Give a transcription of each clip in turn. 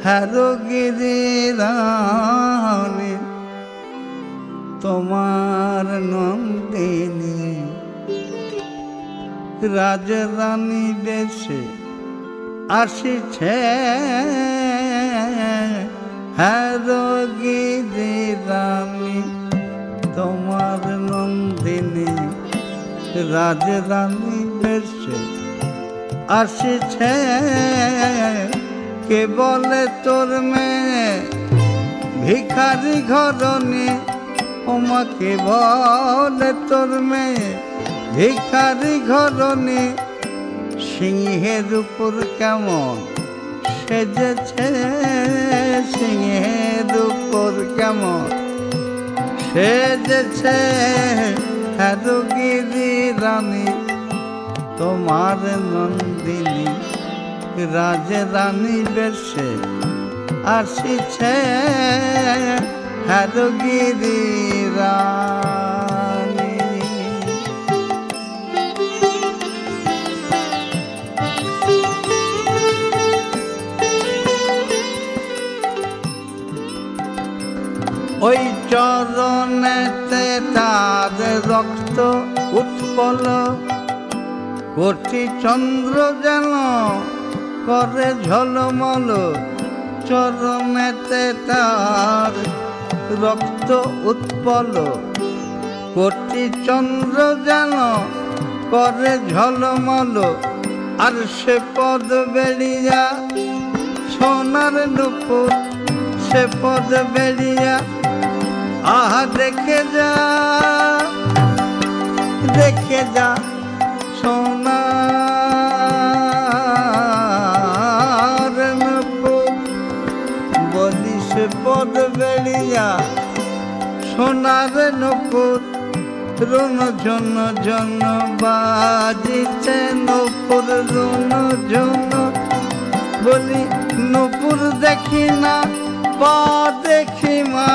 হ্যারোগিরি রানী তোমার নন্দিনী রাজরানী বেশে আসিছে হ্যারোগিরি রানী তোমার নন্দিনী রাজরানী বেশে আসিছে কে বলে তোর মেয়ে ভিখারি ঘরনি ওমাকে বলে তোর মেয়ে ভিখারি ঘরনি সিংহের উপর কেমন সেজেছে সিংহের উপর কেমন সেজেছে হ্যারোগিরি রানী তোমার নন্দিনী রাজরানী বেশে আসিছে হ্যারোগিরি রানী। ওই চরণেতে তার রক্ত উৎপল কোটি চন্দ্র যেন করে ঝলমল চরণেতে তার রক্ত উৎপল কোটি চন্দ্র যেন করে ঝলমল আর সে পদ বেড়িয়া সোনার নুপুর সে পদ বেড়িয়া আহা দেখে যা সোনার নুপুর বলি সে পদ বেড়িয়া সোনার নুপুর রুন জন জন বাজিছে নুপুর রুন জন বলি নুপুর দেখি না পা দেখি মা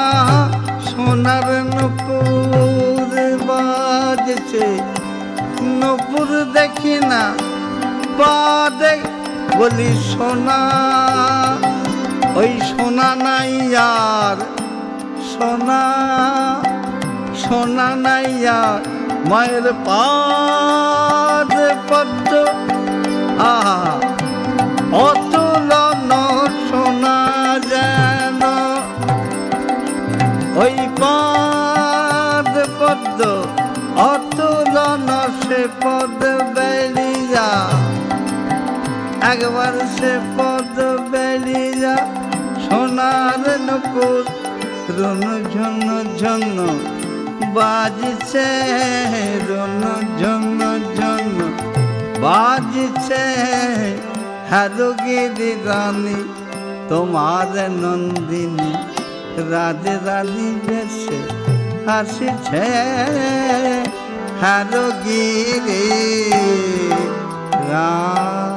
সোনার নুপুর বাজছে নুপুর দেখি না পা দেখ বলি সোনা ওই সোনা নাই আর সোনা সোনা নাই আর মায়ের পাদ পদ্ম আহা অতুলন সোনা যেন ওই পাদ পদ্ম অতুলন সে পদ বেড়িয়া একবার সে পদ বেড়িয়া সোনার নুপুর রুন ঝন ঝন বাজছে রুন ঝন ঝন বাজছে হ্যারোগিরি রানী তোমার নন্দিনী রাজরানী বেশে আসিছে হ্যারোগিরি রানী।